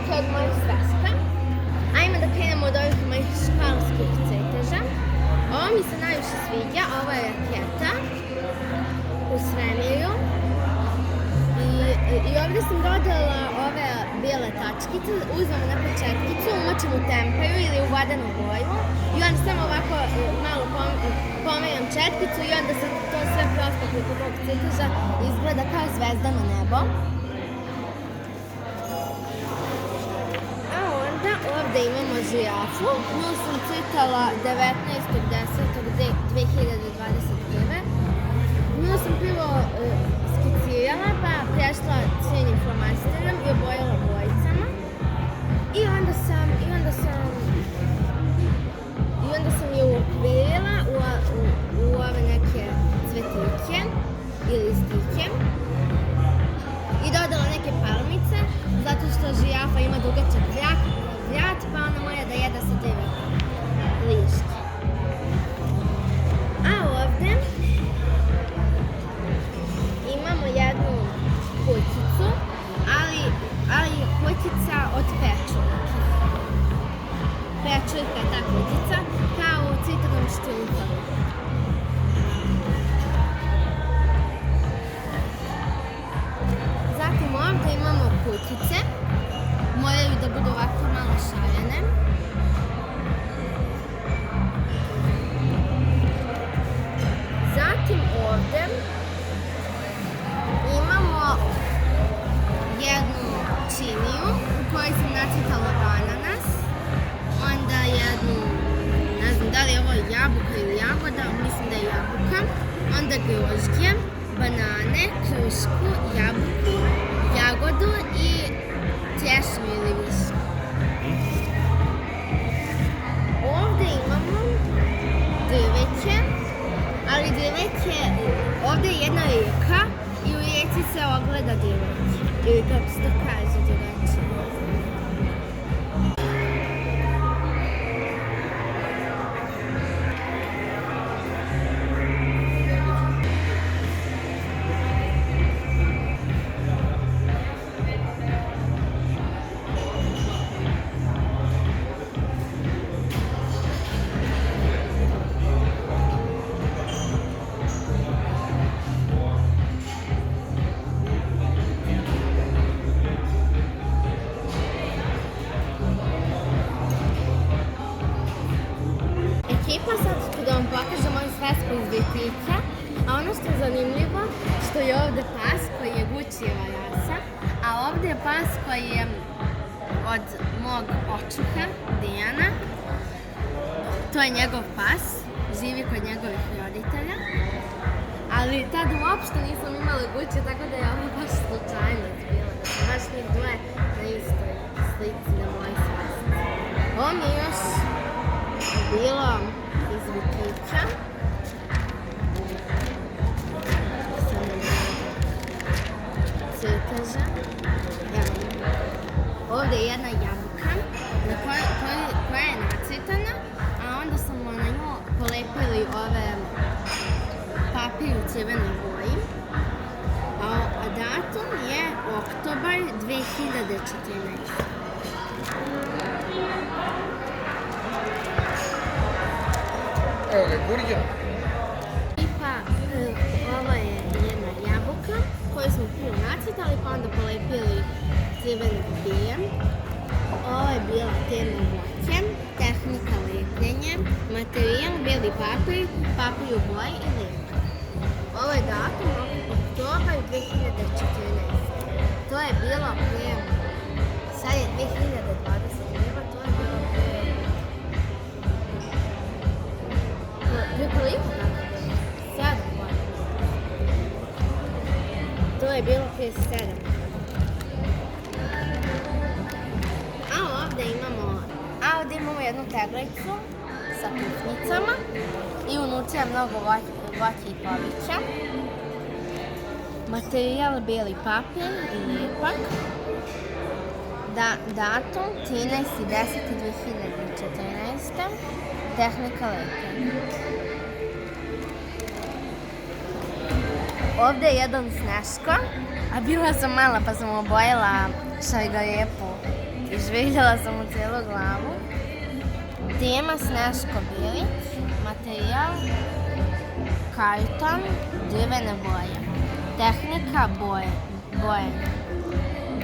to je od mojih sveska. Ajmo da krenemo od ovih mojih školskih crteža. Ovo mi se najviše sviđa, ovo je raketa u svemiru. I ovdje sam dodala ove bijele tačkice, uzmemo neku četkicu, umočim u temperu ili u vodenu boju i onda samo ovako malo pomerim četkicu i onda se to sve prosto preko tog crteža izgleda kao zvezdano nebo. A onda ovdje imamo žirafu, nju sam crtala 19.10.2021. Nju sam prvo skicirala, pa prešla crnim flomasterom i obojala bojicama. I onda sam je uokvirila u ove neke cvetike ili stike. I dodala neke palmice, zato što žirafa ima dugačak vrat, pa ona mora da jede sa 9 lišća. A ovdje imamo jednu kućicu, ali kućica od pečurke. Pečurka je ta kućica, kao u citavnom štrumfaru. Zatim ovdje imamo kućice, moraju da budu ovako malo šarene. Zatim ovdje imamo jednu činiju u kojoj sam nacrtala ananas, onda jednu, ne znam da li je ovo jabuka ili jagoda, mislim da je jabuka, onda grožđe, banane, krušku, jabuku, jagodu i trešnju ili višnju. Ovdje imamo drveće, ali drveće, ovdje je jedna rijeka i u rijeci se ogleda drveće, ili kako se to kaže drugačije. Ekipa, sad ću da vam pokažem moju svesku iz Vitica, a ono što je zanimljivo, što je ovdje pas koji je Guccijeva rasa, a ovdje je pas koji je od mog očuha, Dijana. To je njegov pas, živi kod njegovih roditelja, ali tad uopšte nisam imala Gucci, tako da je ovo baš slučajnost bilo, da sam baš njih dvoje na istoj slici na mojoj svesci. Ovo mi je još bilo iz Vitica. Crteža. Ovdje je jedna jabuka koja je nacrtana, a onda smo na nju polepili ove papir u crvenoj boji. A datum je oktobar 2014. Evo ga, burger. Ovo je jedna jabuka koju smo prvo nacrtali, pa onda polepili crvenim papirom. Ovo je bila tema voće, tehnika lepljenja, materijal, bijeli papir, papir u boji i lepka. Ovo je datum oktobar 2014. To je bilo prije, sad je 2021, to je bilo prije koliko tako je? 7 godina. To je bilo prije 7 godina. A ovdje imamo jednu teglicu sa kufnicama i unutra je mnogo voća i povrća. Materijal bijeli papir i lijepak. Datum 13.10.2014. Tehnika lepljenja. Ovdje je jedan Sneško, a bila sam mala pa sam obojila šargarepu Izžviljala sam u cijelu glavu. Tema Sneško Bilić, materijal karton, drvene boje. Tehnika bojenja.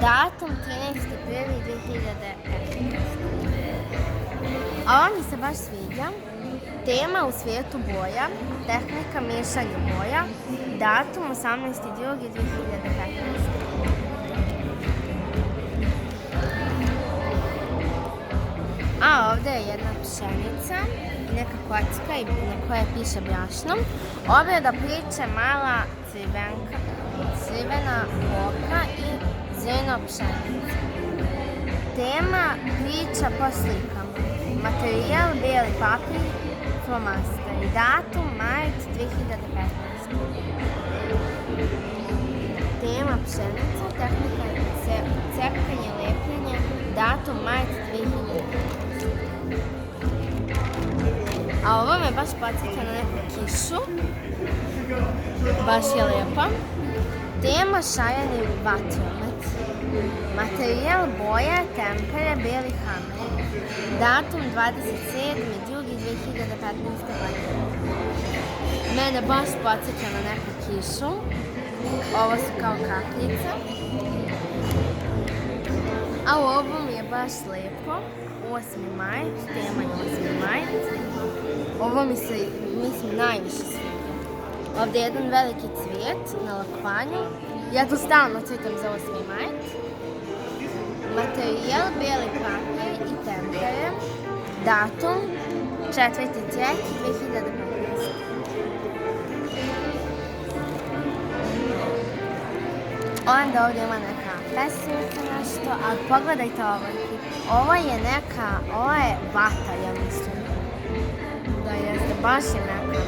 Datum 13.1.2015. A ovo mi se baš sviđa. Tema u svijetu boja, tehnika miješanja boja, datum 18.2.2015. A ovdje je jedna pšenica, neka kocka na kojoj piše brašnom. Obrada priče mala crvena boka i zrno pšenice. Tema priča po slikama. Materijal bijeli papir, flomaster. Datum mart 2015. Tema pšenica, tehnika cepkanje, lepljenje, datum mart 2015. A ovo me baš podsjeća na neku kišu. Baš je lijepa. Tema šajani vatromet. Materijal boja, tempere, bijeli hamer. Datum 27.2.2015. godine. Mene baš podsjeća na neku kišu. Ovo su kao kapljice. A u ovom je baš lijepo. 8. mart, tema je 8. mart. Ovo mi se, mislim, najviše sviđa. Ovdje je jedan veliki cvijet na lakovanju. Ja to stalno cvijetam za 8. mart. Materijal, bijeli papir i tempere. Datum 4.3.2015. Onda ovdje ima neka pesmica nešto, ali pogledajte ovo. Ovo je vata, ja mislim. Da jeste, baš je neka.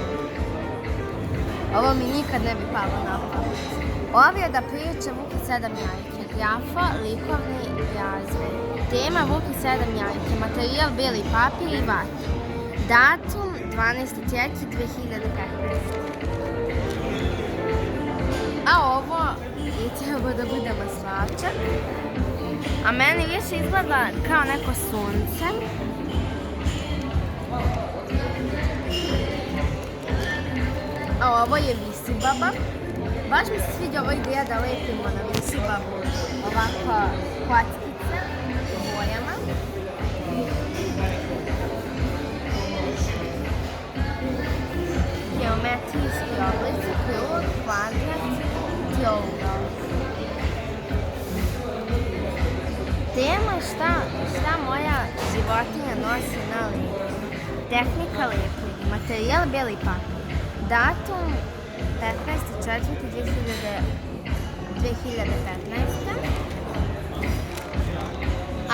Ovo mi nikad ne bi palo na pamet. Obrada priče Vuki 7 jajke, grafa, likovni razvoj. Tema Vuki 7 jajke, materijal bijeli papir i vata. Datum 12.3.2015. A ovo je trebao da bude maslačak. A meni više izgleda kao neko sunce. A ovo je visibaba. Baš mi se sviđa ova ideja da lepimo na visibabu ovako kockice u bojama. Geometrijski oblici, krug, kvadrat, triangel. Tema šta moja životinja nosi na leđu. Tehnika lepljenja. Materijal bijeli papir. Datum 15.4.2015.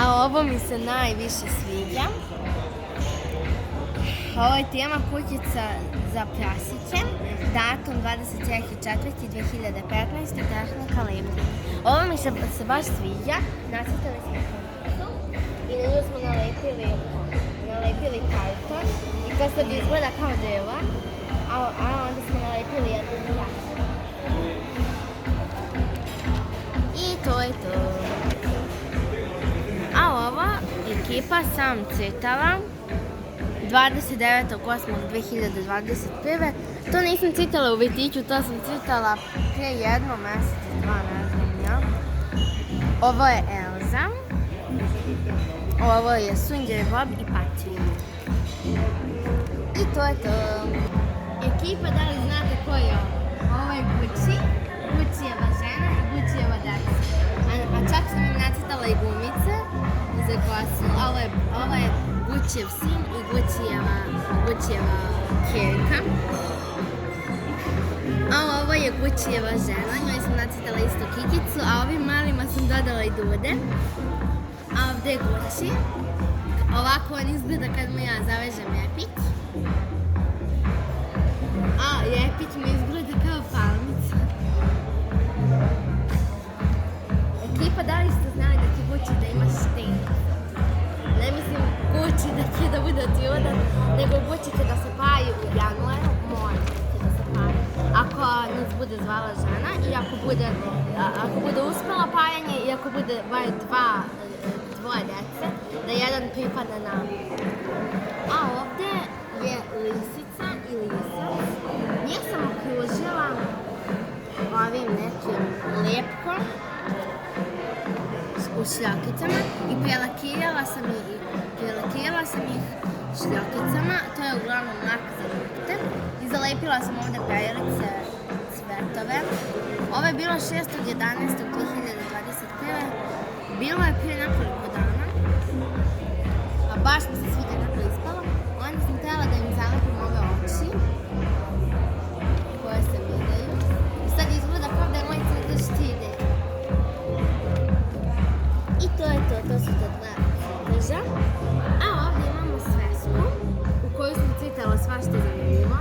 A ovo mi se najviše sviđa. Ovo je tema kućica za prasiće. Datum 23.4.2015. Tehnika lepljenja. Ovo mi se baš sviđa. Nacrtali smo kućicu i na nju smo nalepili karton. I to sad izgleda kao drva. A onda smo nalepili jednu jaku. I to je to. A ova ekipa sam crtala 29.8.2021. To nisam crtala u vrtiću, to sam crtala prije jedno mjesec, 2, ne znam ja. Ovo je Elza. Ovo je Sunđer, Bob i Patrik. I to je to. Ekipa, da li znate ko je ovo? Ovo je Gucci, Guccijeva žena i Guccijeva deca. A čak sam im nacrtala i gumice za kosu. Ovo je Guccijev sin i Guccijeva kjerka. A ovo je Guccijeva žena, njoj sam nacrtala isto kikicu, a ovim malima sam dodala i dude. A ovdje je Gucci. Ovako on izgleda kad mu ja zavežem jepić. A jepić mi izgleda kao palmica. Ekipa, da li ste znali da će Gucci da ima štenk? Ne mislim Gucci da će da bude odjudan, nego Gucci će da se paju u januaru, može će da se paju. Ako nas bude zvala žena i ako bude uspjela pajanje i ako bude bar dvoje djece, da jedan pripada nama. A ovdje je lisica i lisac. Njih sam okružila ovim nekim lepkom u šljakicama i prelakirala sam ih šljakicama. To je uglavnom lak za nokte. I zalepila sam ovdje perilice cvetove. Ovo je bilo 6.11.2021. Bilo je prije nekoliko dana. A baš mi se sviđa kako je ispalo. Onda sam htjela da im zalepim ove oči koje se vidaju. I sad izgleda kao da je moj crtež ide. I to je to, to su te dva crteža. A ovdje imamo svesku u koju sam citala svašta zanimljivo.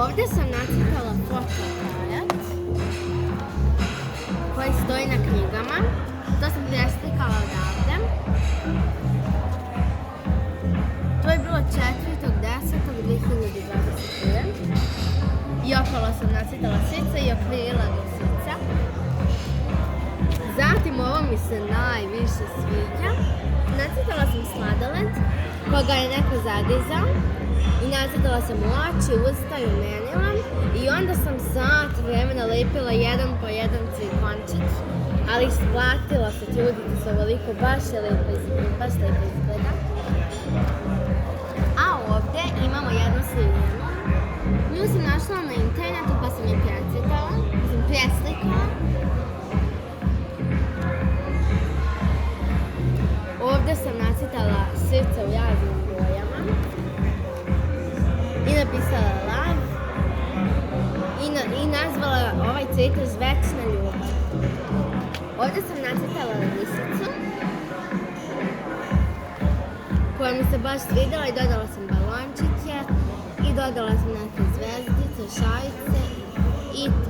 Ovdje sam nacrtala fotoaparat koji stoji na knjigama. To sam preslikala odavde. To je bilo 4.10.2021. I okolo sam nacrtala srce i okvirila do srca. Zatim ovo mi se najviše sviđa. Nacrtala sam sladoled koga je neko zadizao. I nacrtala sam oči, usta i umenila. I onda sam sat vremena lepila jedan po jedan cirkončić. Ali isplatila se truditi se ovoliko, baš lepo izgleda. A ovdje imamo jednu slinjenu. Nju sam našla na internetu pa sam je preslikala. Ovdje sam nacrtala srce u raznim bojama. I napisala love. I nazvala ovaj crtež Večna ljubav. Ovdje sam nacrtala lisicu koja mi se baš svidjela i dodala sam balončiće i dodala sam neke zvezdice, šajice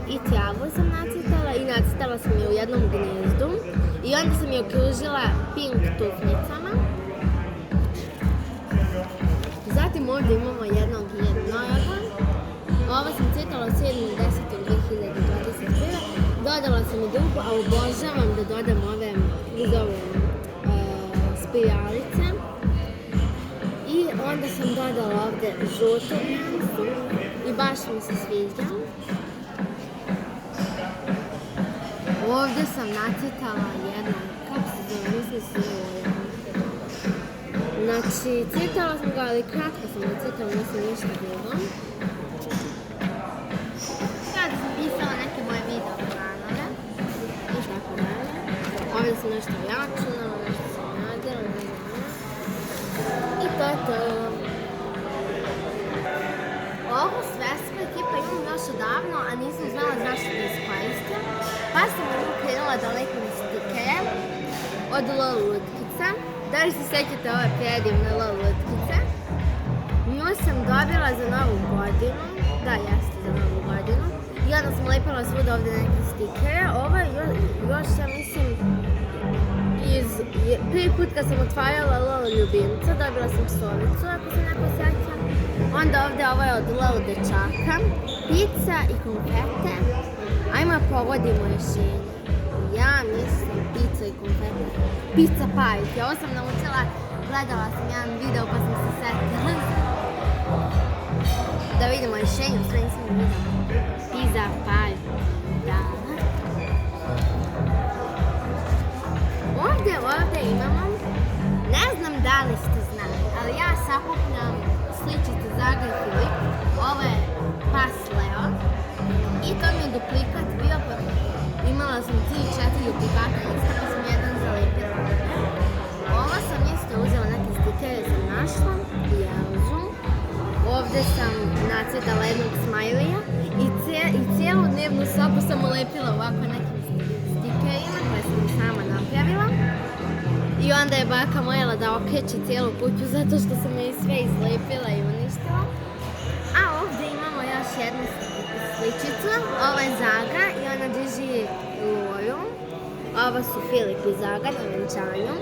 i tjavu sam nacrtala i nacrtala sam je u jednom gnezdu i onda sam je okružila pink tufnicama. Zatim ovdje imamo jednog jednoroga. Ovo sam crtala 7.10.2021. Dodala sam i drugu, a obožavam da dodam ove spiralice. I onda sam dodala ovdje žutu nijansu i baš mi se sviđa. Ovdje sam nacrtala jednu, kako se zove, mislim se znači, crtala sam ga, ali kratko sam ga crtala, nisam ništa drugo. Sada sam pisala neke moje video planove i tako dalje. Ovdje sam nešto računala, nešto sam radila, ne znam. I to je to. Ovu svesku ekipa imam još odavno, a nisam znala zašto da iskoristim. Pa sam ju krenula da lepim stikere od LOL lutkica. Da li se sjećate ove predivne LOL lutkice? Nju sam dobila za Novu godinu. Da, jeste za Novu godinu. I onda sam lepila svuda ovdje neke stikere. Ovo je još, ja mislim, prvi put kad sam otvarala LOL ljubimca, dobila sam psovicu, ako se neko sjeća. Onda ovdje ovo je od LOL dečaka, pizza i konfete. Ajmo povodimo rješenje. Ja mislim pizza i konfete. Pizza pajke. Ovo sam naučila, gledala sam jedan video pa sam se setila. Da vidimo rješenje, u sve nisam vidjela. Pizza pajke. Da. Ovdje imamo, ne znam da li ste znali, ali ja sakupljam sličice Zaga i Filip. Ovo je pas Leo. I to mi je duplikat bio, pa imala sam 3-4 duplikata, isto pa sam jedan zalepila. Ovo sam isto uzela neke stikere, sam našla i Elzu. Ovdje sam nacrtala jednog smajlija i cijelu dnevnu sobu sam ulepila ovako nekim stikerima koje sam sama napravila. I onda je baka mojela da okreće cijelu kuću zato što sam je sve izlepila i uništila. A ovdje imamo još jednu sličicu. Ovo je Zaga i ona drži Loju. Ovo su Filip i Zaga na venčanju.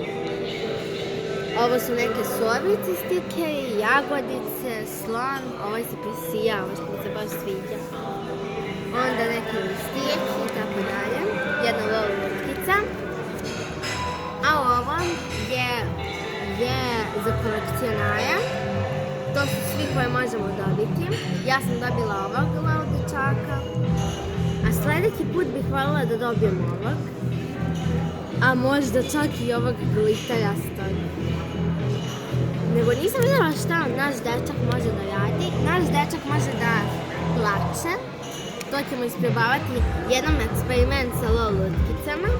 Ovo su neke sovice stikeri, jagodice, slon. Ovo se presija, ovo što mi se baš sviđa. Onda neki listići i tako dalje. Jedna kolekcionare. To su svi koje možemo dobiti. Ja sam dobila ovog Leo dečaka. A sledeći put bih voljela da dobijem ovog. A možda čak i ovog glitterastog. Nego nisam vidjela šta naš dečak može da radi. Naš dečak može da plače. To ćemo isprobavati jedan eksperiment sa LOL lutkicama.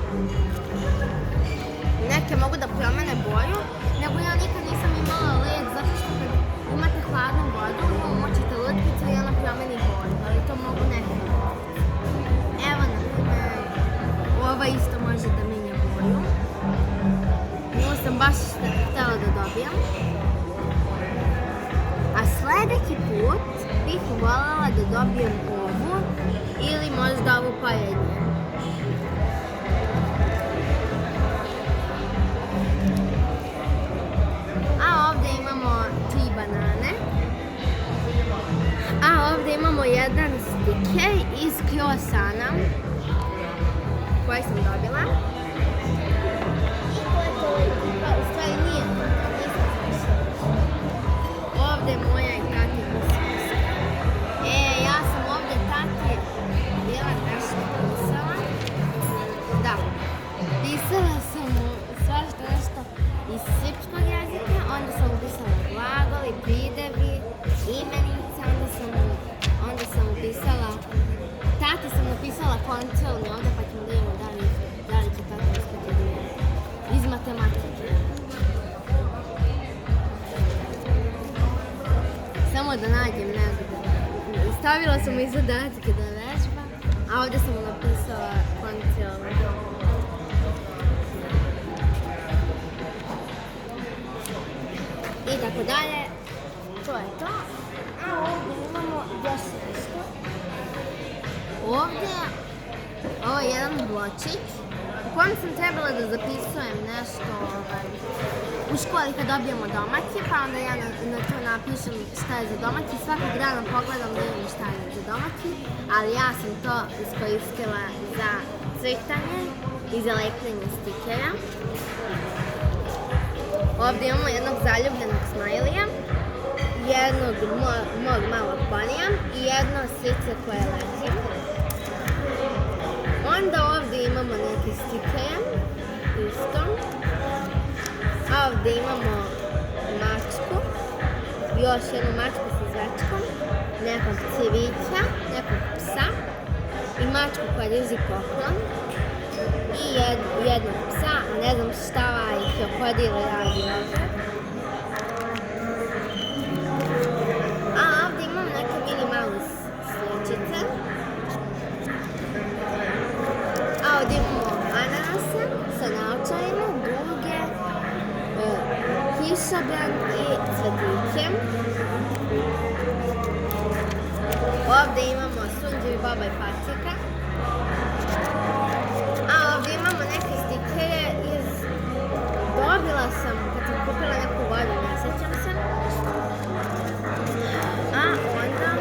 Neke mogu da promene boju, nego ja nikad nisam imala led zato što kad imate hladnu vodu, umočite lutkicu i ona promeni boju, ali to mogu neke. Evo, na primjer, ova isto može da menja boju. Nju sam baš htjela da dobijem. A sledeći put bih voljela da dobijem ovu ili možda ovu porednje. A ovdje imamo 3 banane. A ovdje imamo jedan stiker iz Croissana koji sam dobila. I to je to, u stvari nije to, nisam završila. Ovdje je moja i tati pisarska. Ja sam ovdje tati bila nešto pisala. Da, pisala sam svašta nešto iz srpskog jezika, onda sam upisala glagoli, pridevi, imenice, onda sam upisala, tati sam napisala kontrolni ovdje, pa ćemo da imamo da li će tata uspjeti da je iz matematike. Samo da nađem negdje. Stavila sam mu i zadatke da vežba, a ovdje sam mu napisala kontrolni. I tako dalje, to je to. A ovdje imamo još nešto. Ovdje, ovo je jedan bločić u kojem sam trebala da zapisujem nešto u školi kad dobijemo domaći, pa onda ja na to napišem šta je za domaći. Svakog dana pogledam da imam šta je za domaći, ali ja sam to iskoristila za crtanje i za lepljenje stikera. Ovdje imamo jednog zaljubljenog smajlija, jednog mog malog ponija i jedno srce koje leži. Onda ovdje imamo neke stikere, isto. A ovdje imamo mačku, još jednu mačku sa zvačkom, nekog cvijeća, nekog psa i mačku koja drži poklon. I jednog psa, a ne znam šta ovaj krokodil radi ovdje. A ovdje imam neke mini male sličice. A ovdje imamo ananase sa naočarima, duge, kišobran i cvetiće. Ovdje imamo sunđer, boba i paprika. A ovdje imamo neke stikere iz... Dobila sam kad sam kupila neku vodu, ne sjećam se. A onda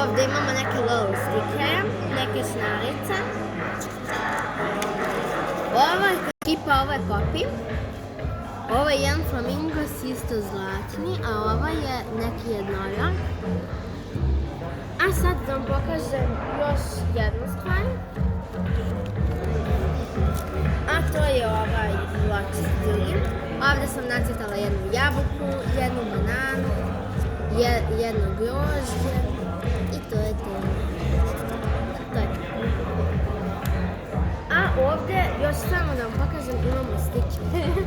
ovdje imamo neke LOL stikere, neke šnarice. Ovo je kipa, ovo je Popi. Ovo je jedan flamingos isto zlatni, a ovo je neki jednorog. A sad da vam pokažem još jednu stvar. A to je ovaj bločić drugi. Ovdje sam nacrtala jednu jabuku, jednu bananu, jedno grožđe i to je to. To je to. A ovdje, još samo da vam pokažem, imamo stiker.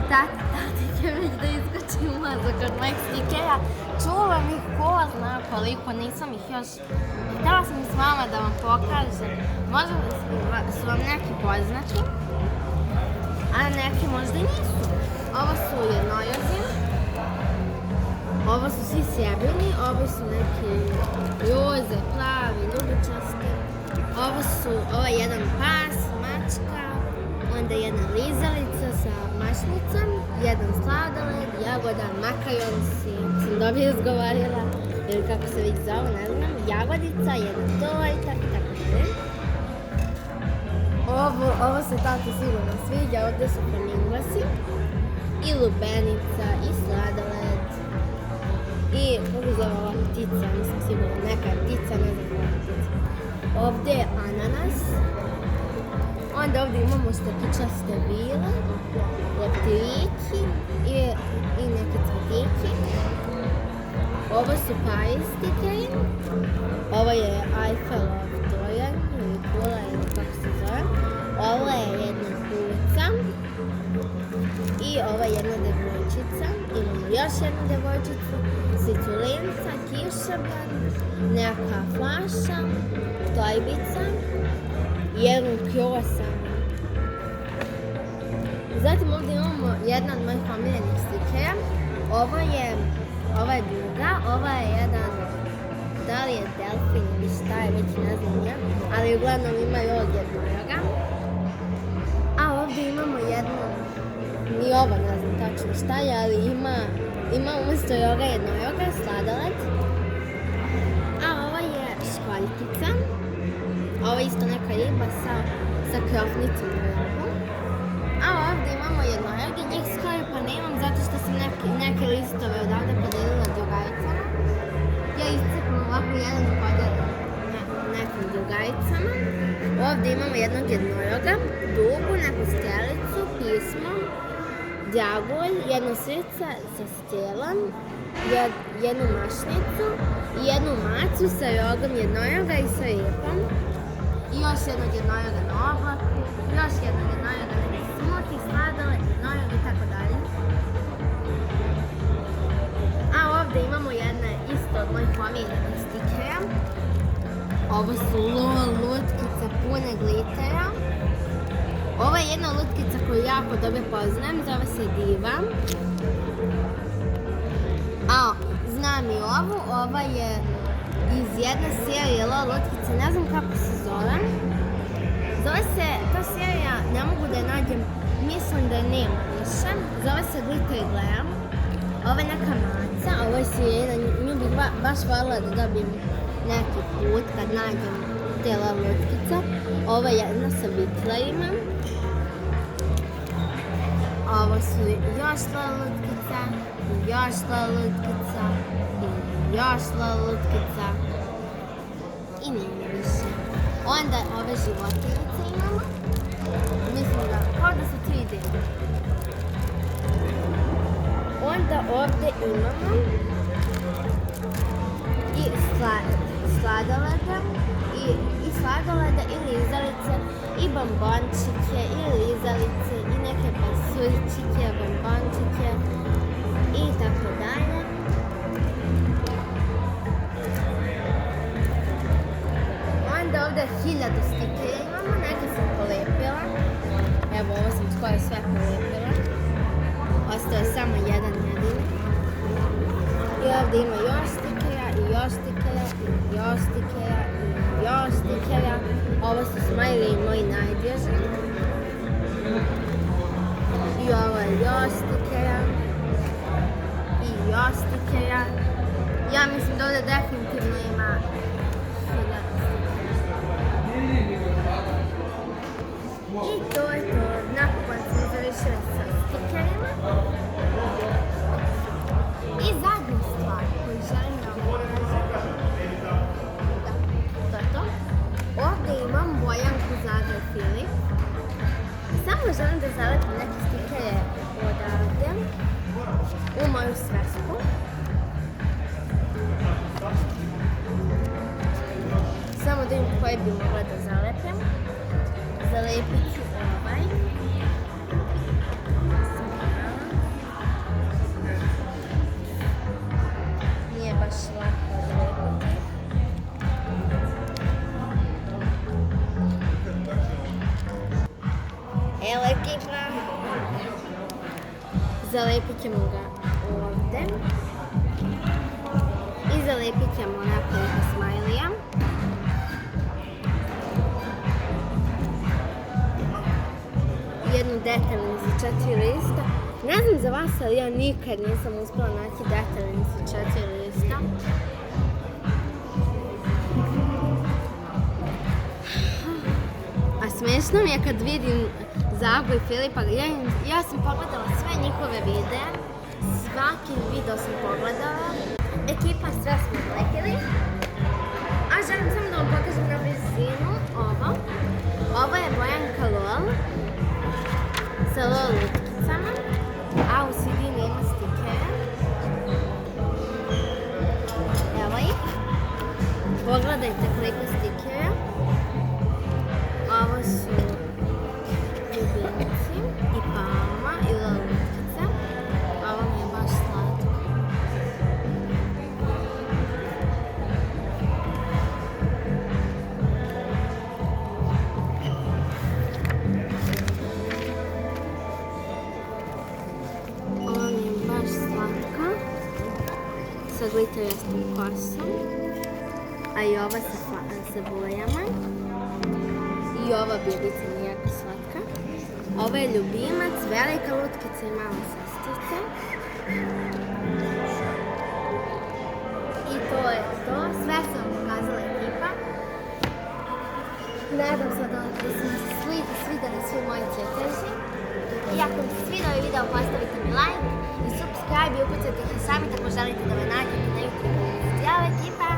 Tati će već da iskoči mozak od mojeg stikera. Čuvam ih ko zna koliko, nisam ih još... Htjela sam s vama da vam pokažem. Možda su vam neki poznati, a neki možda i nisu. Ovo su jednorozi. Ovo su svi srebrni, ovo su neki roze, plavi, ljubičasti. Ovo je jedan pas, mačka, onda jedna lizalica sa mašnicom, jedan sladoled, jagoda, makaronsi, sam dobro izgovorila, ili kako se već zove, ne znam, jagodica, jedna torta i tako dalje. Ovo se tati sigurno sviđa, ovdje su flamingosi. i lubenica, i sladoled, i kako zove ova ptica, nisam sigurna, neka ptica, ne znam koja ptica. Ovdje je ananas, onda ovdje imamo štapičaste vile, leptirići i neki cvetići. Ovo su pajistike, ovo je Eiffelov toranj ili kula ili kako se zove. Ovo je jedna kulica i ova je jedna devojčica. Imamo još jednu devojčicu, sliculinca, kišobran, neka flaša, tojbica, jedan krosan. Zatim ovdje imamo jedna od mojih omiljenih stikera. Ova je druga, ova je jedan, da li je delfin ili šta je, već ne znam ja, ali uglavnom ima i ovog jednoga. A ovdje imamo jednu, ni ovo ne znam tačno šta je, ali ima umjesto ovoga jednoga sladoled. A ova je školjkica, ovo je isto neka riba sa krofnicom u rogu. A ovdje imamo jednoroge, njih skoro pa nemam zato što sam neke listove odavde podelila drugaricama. Ja iscepam ovako jedan i podelim nekim drugaricama. Ovdje imamo jednog jednoroga, dugu, neku strelicu, pismo, dragulj, jedno srce sa stelom, jednu mašnicu i jednu macu sa rogom jednoroga i sa ripom. I još jednog jednoroga na oblaku, još jednog jednoroga na smuti, sladoled, jednoroga i tako dalje. A ovdje imamo jedne isto od mojih omiljenih stikera. Ovo su lutkice pune glitera. Ovo je jedna lutkica koju jako dobro poznajem, zove se Diva. A znam i ovu, ova je iz jedne serije lutkice, ne znam kako se zove. Zove se, ta serija, ne mogu da je nađem, mislim da nema više. Zove se Glitter Glam. Ovo je neka maca, ovo je sirena, nju bih baš voljela da dobijem neki put kad nađem te lutkice. Ovo je jedna sa vitlerima. Ovo su još lutkica, još lutkica i još lutkica. I nije više. Onda ove životinjice imamo. Mislim da, kao da su 3D. Onda ovdje imamo i sladoleda i lizalice i bombončike i lizalice i neke pasulčike, bombončike i tako dalje. Onda ovdje 1000 stikera imamo, neke sam polepila. Evo, ovo sam skoro sve polepila. Ostao je samo jedan jedini. I ovdje ima još stikera i još stikera i još stikera i još stikera. Ovo su smajli moji najdraži. I ovo je još stikera. I još stikera. Ja mislim da ovdje definitivno ima 1000 stikera. I to je to. Napokon sam završila sa stikerima. I zadnja stvar koju želim da vam kažem. Da, to je to. Ovdje imam bojanku Zadar Filip. Samo želim da zalepim neke stikere odavde u moju svesku. Samo da vidim koje bi mogla da zalepim. Zalepit ću ovaj. Nije baš lako zalepiti. Evo ekipa. Zalepit ćemo ga ovdje. I zalepit ćemo nekoliko smajlija. Jednu detaljnicu 4 lista. Ne znam za vas, ali ja nikad nisam uspjela naći detaljnicu 4 lista. A smiješno mi je kad vidim Zago i Filipa. Ja sam pogledala sve njihove videe. Svaki video sam pogledala. Ekipa sve smo izlepili. A želim samo da vam pokažem na blizinu ovo. Ovo je Bojanka Lol sa Lol lutkicama, a u sredini ima stikere. Evo ih. Pogledajte koliko stikera. Ovo su ljubimci i palma i Lol lutkice. Ovo mi je baš slatko. Sa glitterastom kosom, a i ova sa bojama. I ova bjebica mi je jako slatka. Ovo je ljubimac, velika lutkica i mala sestrica. I to je to. Sve sam vam pokazala ekipa. Nadam se da su mi se svidjeli svi moji crteži. I ako vam se svidio ovaj video, postavite mi like i subscribe i ukucajte ih sami ako želite da me nađete na YouTube. Ćao ekipa!